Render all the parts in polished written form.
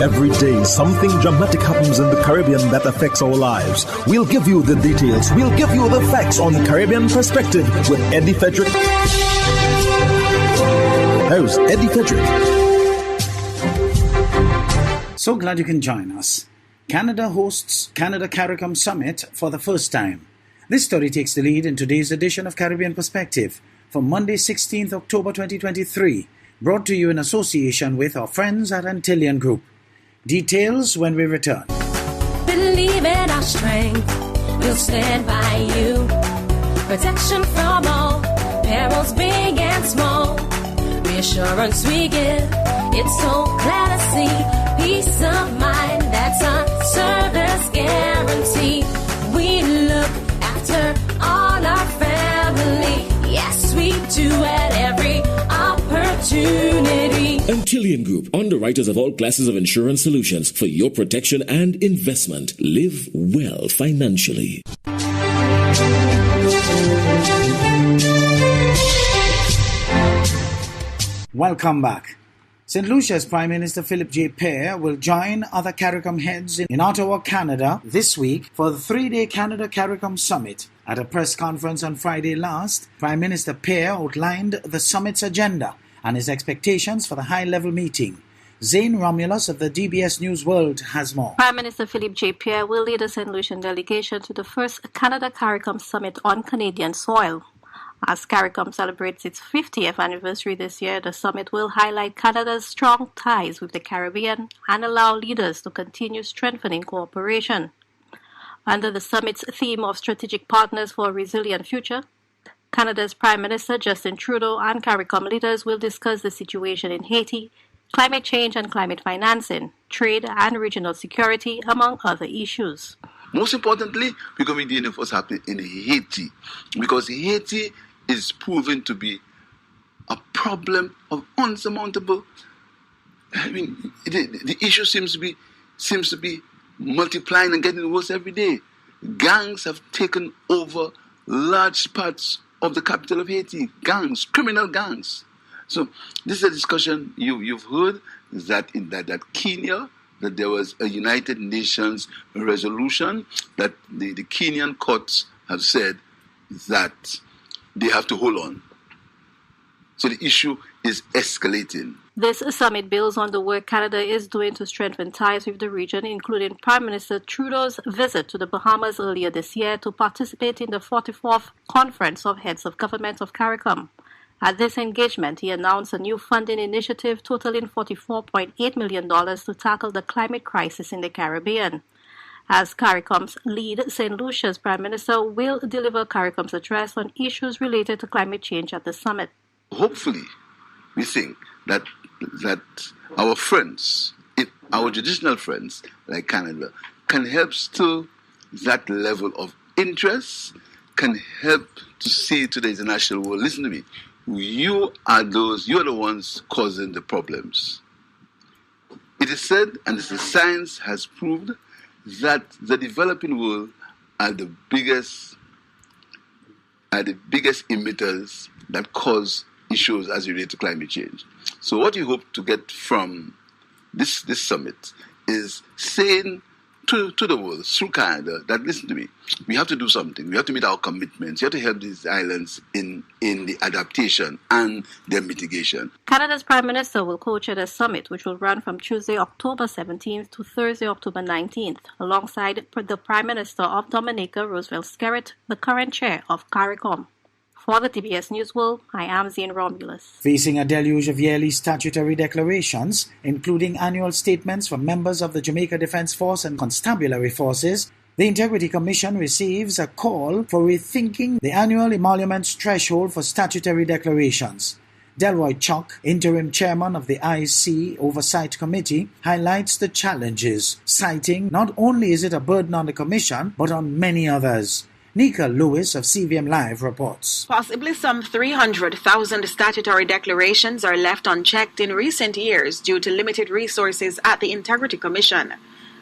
Every day, something dramatic happens in the Caribbean that affects our lives. We'll give you the details. We'll give you the facts on Caribbean Perspective with Eddie Frederick. Here's Eddie Frederick. So glad you can join us. Canada hosts Canada CARICOM Summit for the first time. This story takes the lead in today's edition of Caribbean Perspective for Monday, 16th October 2023, brought to you in association with our friends at Antillian Group. Details when we return. Believe in our strength, we'll stand by you. Protection from all, perils big and small. Reassurance we give, it's so clear to see. Peace of mind, that's our service guarantee. We look after all our family. Yes, we do at every opportunity. Antillian Group, underwriters of all classes of insurance solutions for your protection and investment. Live well financially. Welcome back. St. Lucia's Prime Minister Philip J. Pear will join other CARICOM heads in Ottawa, Canada this week for the 3-day Canada CARICOM Summit. At a press conference on Friday last, Prime Minister Pear outlined the summit's agenda and his expectations for the high-level meeting. Zane Romulus of the DBS News World has more. Prime Minister Philip J. Pear will lead a St. Lucian delegation to the first Canada CARICOM Summit on Canadian soil. As CARICOM celebrates its 50th anniversary this year, the summit will highlight Canada's strong ties with the Caribbean and allow leaders to continue strengthening cooperation. Under the summit's theme of Strategic Partners for a Resilient Future, Canada's Prime Minister Justin Trudeau and CARICOM leaders will discuss the situation in Haiti, climate change and climate financing, trade and regional security, among other issues. Most importantly, we're going to be dealing with what's happening in Haiti, because Haiti is proven to be a problem of unsurmountable. I mean, the issue seems to be multiplying and getting worse every day. Gangs have taken over large parts of the capital of Haiti. Gangs, criminal gangs. So this is a discussion you've heard that in that Kenya, that there was a United Nations resolution that the Kenyan courts have said that they have to hold on. So the issue is escalating. This summit builds on the work Canada is doing to strengthen ties with the region, including Prime Minister Trudeau's visit to the Bahamas earlier this year to participate in the 44th Conference of Heads of Government of CARICOM. At this engagement, he announced a new funding initiative totaling $44.8 million to tackle the climate crisis in the Caribbean. As CARICOM's lead, St. Lucia's Prime Minister will deliver CARICOM's address on issues related to climate change at the summit. Hopefully, we think that our friends, our traditional friends like Canada, can help still that level of interest, can help to say to the international world, listen to me, you are the ones causing the problems. It is said, and the science has proved, that the developing world are the biggest emitters that cause issues as related to climate change. So what we hope to get from this summit is saying to the world, through Canada, that listen to me, we have to do something. We have to meet our commitments. We have to help these islands in the adaptation and their mitigation. Canada's Prime Minister will co-chair the summit, which will run from Tuesday, October 17th to Thursday, October 19th, alongside the Prime Minister of Dominica, Roosevelt Skerrit, the current chair of CARICOM. For the TBS News World, I am Zane Romulus. Facing a deluge of yearly statutory declarations, including annual statements from members of the Jamaica Defence Force and constabulary forces, the Integrity Commission receives a call for rethinking the annual emoluments threshold for statutory declarations. Delroy Chuck, interim chairman of the IC Oversight Committee, highlights the challenges, citing not only is it a burden on the Commission, but on many others. Nika Lewis of CVM Live reports. Possibly some 300,000 statutory declarations are left unchecked in recent years due to limited resources at the Integrity Commission.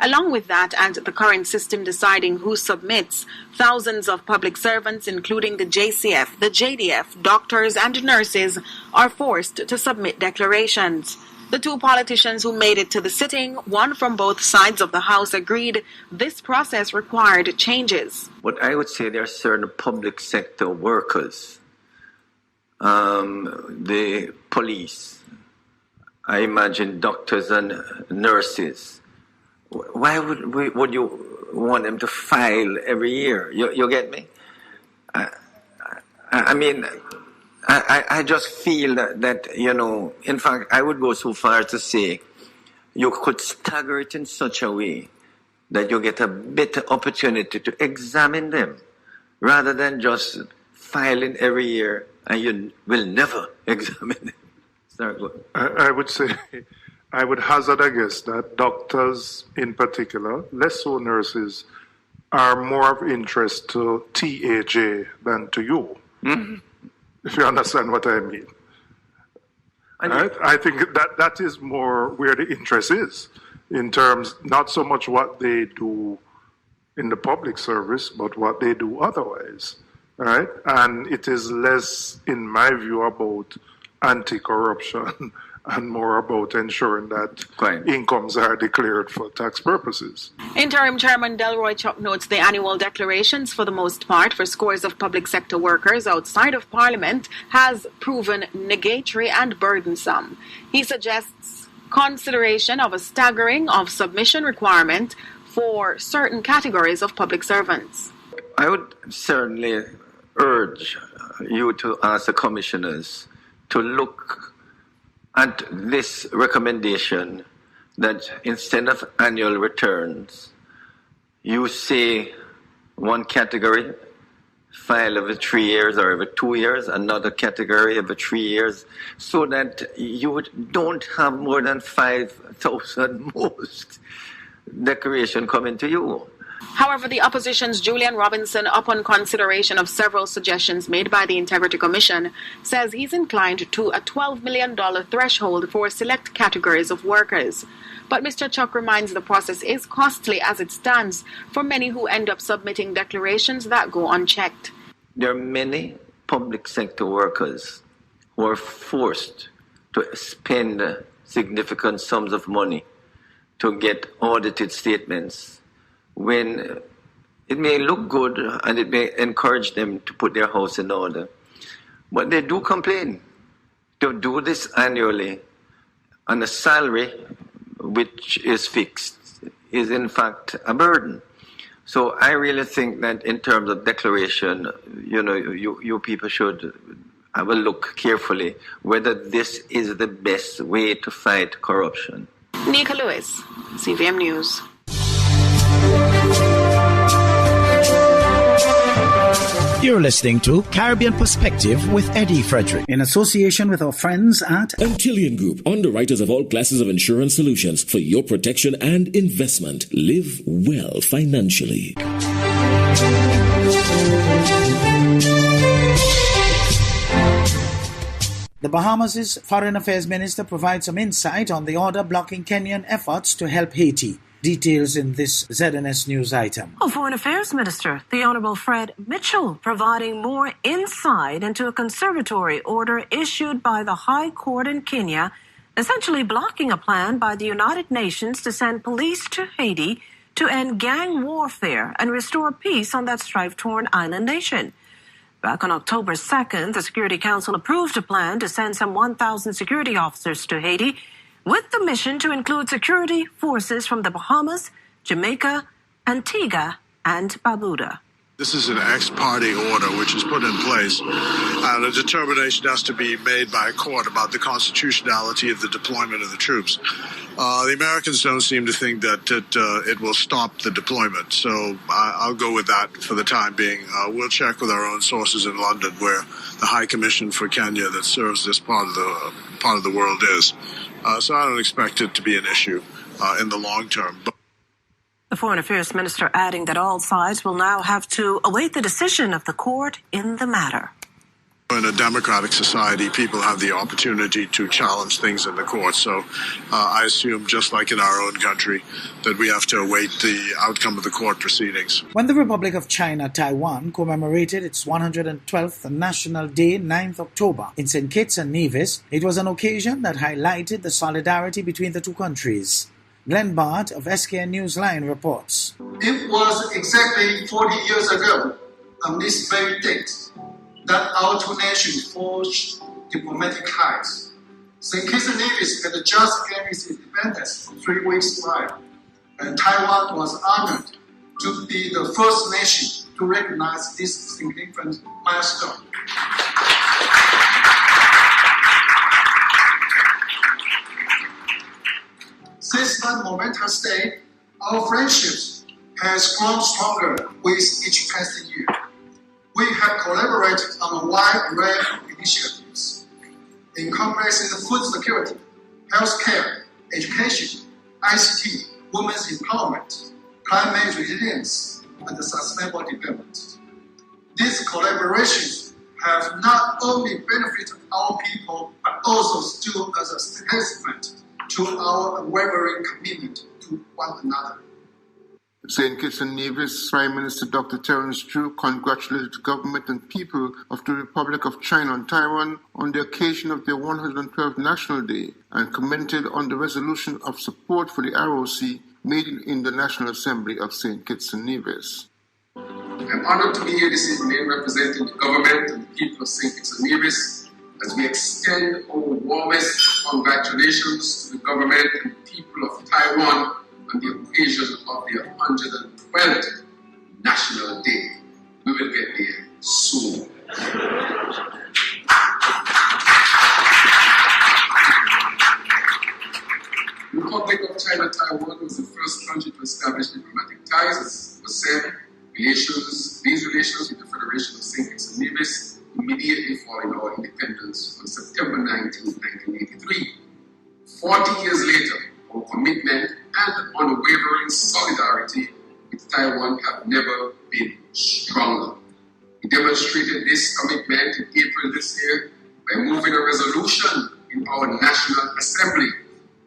Along with that, and the current system deciding who submits, thousands of public servants, including the JCF, the JDF, doctors and nurses, are forced to submit declarations. The two politicians who made it to the sitting, one from both sides of the House, agreed this process required changes. But I would say there are certain public sector workers, the police, I imagine doctors and nurses. Why would you want them to file every year? You get me? I mean, I just feel that, in fact, I would go so far as to say you could stagger it in such a way that you get a better opportunity to examine them rather than just filing every year and you will never examine them. Sorry, go ahead. I would say, I would hazard a guess that doctors in particular, less so nurses, are more of interest to TAJ than to you. Mm-hmm. If you understand what I mean. Right? I think that is more where the interest is, in terms, not so much what they do in the public service, but what they do otherwise. Right? And it is less, in my view, about anti-corruption and more about ensuring that incomes are declared for tax purposes. Interim Chairman Delroy Chuck notes the annual declarations, for the most part, for scores of public sector workers outside of Parliament has proven negatory and burdensome. He suggests consideration of a staggering of submission requirement for certain categories of public servants. I would certainly urge you to ask the commissioners to look at this recommendation that instead of annual returns, you say one category file every 3 years or every 2 years, another category every 3 years, so that you don't have more than 5,000 most declaration coming to you. However, the opposition's Julian Robinson, upon consideration of several suggestions made by the Integrity Commission, says he's inclined to a $12 million threshold for select categories of workers. But Mr. Chuck reminds the process is costly as it stands for many who end up submitting declarations that go unchecked. There are many public sector workers who are forced to spend significant sums of money to get audited statements, when it may look good and it may encourage them to put their house in order. But they do complain. To do this annually on a salary which is fixed is in fact a burden. So I really think that in terms of declaration, you people should have a look carefully whether this is the best way to fight corruption. Nika Lewis, CVM News. You're listening to Caribbean Perspective with Eddie Frederick, in association with our friends at Antillean Group, underwriters of all classes of insurance solutions for your protection and investment. Live well financially. The Bahamas' Foreign Affairs Minister provides some insight on the order blocking Kenyan efforts to help Haiti. Details in this ZNS News item. Foreign Affairs Minister, the Honorable Fred Mitchell, providing more insight into a conservatory order issued by the High Court in Kenya, essentially blocking a plan by the United Nations to send police to Haiti to end gang warfare and restore peace on that strife-torn island nation. Back on October 2nd, the Security Council approved a plan to send some 1,000 security officers to Haiti, with the mission to include security forces from the Bahamas, Jamaica, Antigua, and Barbuda. This is an ex-party order which is put in place, and a determination has to be made by a court about the constitutionality of the deployment of the troops. The Americans don't seem to think that it will stop the deployment, so I'll go with that for the time being. We'll check with our own sources in London, where the High Commission for Kenya that serves this part of the world is. So I don't expect it to be an issue in the long term. The Foreign Affairs Minister adding that all sides will now have to await the decision of the court in the matter. In a democratic society, people have the opportunity to challenge things in the court. So I assume, just like in our own country, that we have to await the outcome of the court proceedings. When the Republic of China, Taiwan, commemorated its 112th National Day, 9th October, in St. Kitts and Nevis, it was an occasion that highlighted the solidarity between the two countries. Glenn Bart of SKN Newsline reports. It was exactly 40 years ago, on this very date, that our two nations forged diplomatic ties. St. Kitts and Nevis had just gained its independence 3 weeks prior, and Taiwan was honored to be the first nation to recognize this significant milestone. Since that momentous day, our friendships has grown stronger with each passing year. We have collaborated on a wide array of initiatives, encompassing food security, healthcare, education, ICT, women's empowerment, climate resilience, and sustainable development. These collaborations have not only benefited our people, but also stood as a testament to our unwavering commitment to one another. St. Kitts and Nevis Prime Minister Dr. Terence Chu congratulated the government and people of the Republic of China and Taiwan on the occasion of their 112th National Day and commented on the resolution of support for the ROC made in the National Assembly of St. Kitts and Nevis. I'm honored to be here this evening representing the government and the people of St. Kitts and Nevis as we extend our warmest congratulations to the government and the people of Taiwan on the occasion of their 112th National Day. We will get there soon. The Republic of China Taiwan was the first country to establish diplomatic ties, as was said. These relations with the Federation of St. Kitts and Nevis immediately following our independence on September 19, 1983. 40 years later, our commitment and unwavering solidarity with Taiwan have never been stronger. We demonstrated this commitment in April this year by moving a resolution in our National Assembly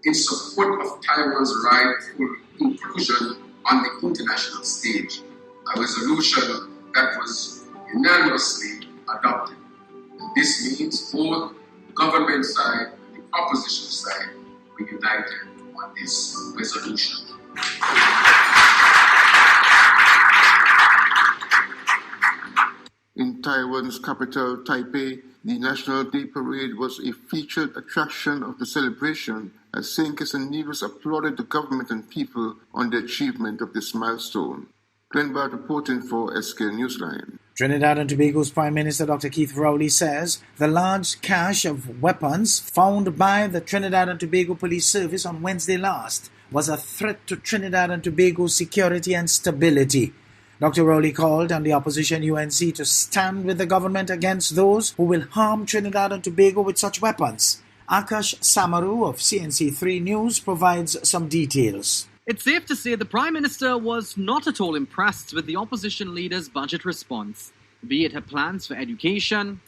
in support of Taiwan's rightful inclusion on the international stage, a resolution that was unanimously adopted. And this means both the government side and the opposition side were united on this resolution. In Taiwan's capital, Taipei, the National Day Parade was a featured attraction of the celebration as St. Kitts and Nevis applauded the government and people on the achievement of this milestone. Glenn Bart reporting for SKN Newsline. Trinidad and Tobago's Prime Minister Dr. Keith Rowley says the large cache of weapons found by the Trinidad and Tobago Police Service on Wednesday last was a threat to Trinidad and Tobago's security and stability. Dr. Rowley called on the opposition UNC to stand with the government against those who will harm Trinidad and Tobago with such weapons. Akash Samaru of CNC3 News provides some details. It's safe to say the Prime Minister was not at all impressed with the opposition leader's budget response, be it her plans for education,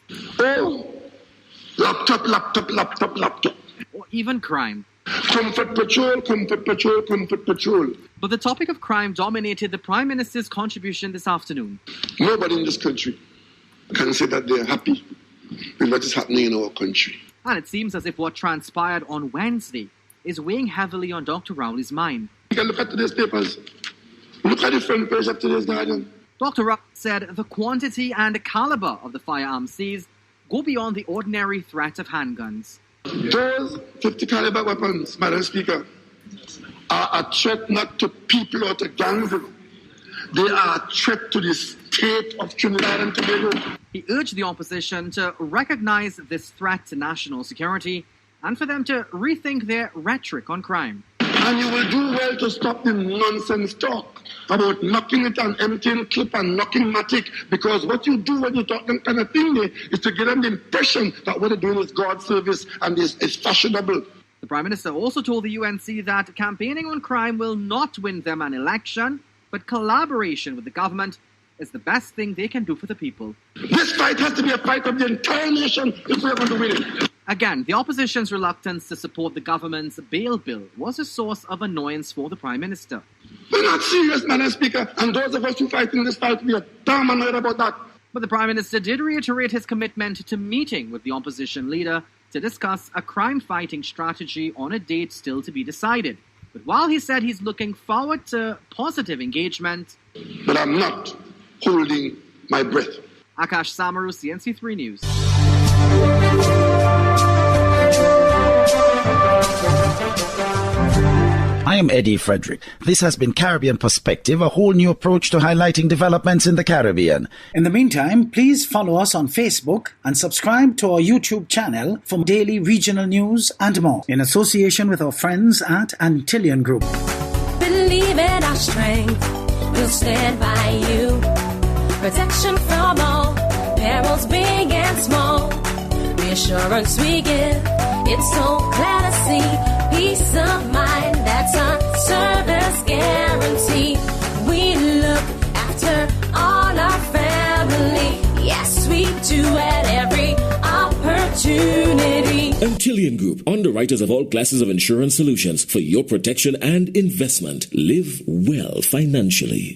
laptop, or even crime. Comfort patrol. But the topic of crime dominated the Prime Minister's contribution this afternoon. Nobody in this country can say that they're happy with what is happening in our country. And it seems as if what transpired on Wednesday is weighing heavily on Dr. Rowley's mind. You can look at today's papers. Look at the front page of today's Guardian. Dr. Rowley said the quantity and caliber of the firearms seized go beyond the ordinary threat of handguns. Those 50 caliber weapons, Madam Speaker, are a threat not to people or to gangs. They are a threat to the state of Trinidad and Tobago. He urged the opposition to recognize this threat to national security and for them to rethink their rhetoric on crime. And you will do well to stop the nonsense talk about knocking it on emptying clip and knocking matic, because what you do when you talk that kind of thing there is to give them the impression that what they're doing is God's service and is fashionable. The Prime Minister also told the UNC that campaigning on crime will not win them an election, but collaboration with the government is the best thing they can do for the people. This fight has to be a fight of the entire nation if we're going to win it. Again, the opposition's reluctance to support the government's bail bill was a source of annoyance for the Prime Minister. We're not serious, Madam Speaker, and those of us who fight in this fight, we are damn annoyed about that. But the Prime Minister did reiterate his commitment to meeting with the opposition leader to discuss a crime-fighting strategy on a date still to be decided. But while he said he's looking forward to positive engagement... But I'm not holding my breath. Akash Samaru, CNC3 News. I am Eddie Frederick. This has been Caribbean Perspective, a whole new approach to highlighting developments in the Caribbean. In the meantime, please follow us on Facebook and subscribe to our YouTube channel for daily regional news and more, in association with our friends at Antillian Group. Believe in our strength, we'll stand by you. Protection from all perils, big and small. Reassurance we give, it's so clear to see. Peace of mind, that's our service guarantee. We look after all our family. Yes, we do at every opportunity. Antillian Group, underwriters of all classes of insurance solutions for your protection and investment. Live well financially.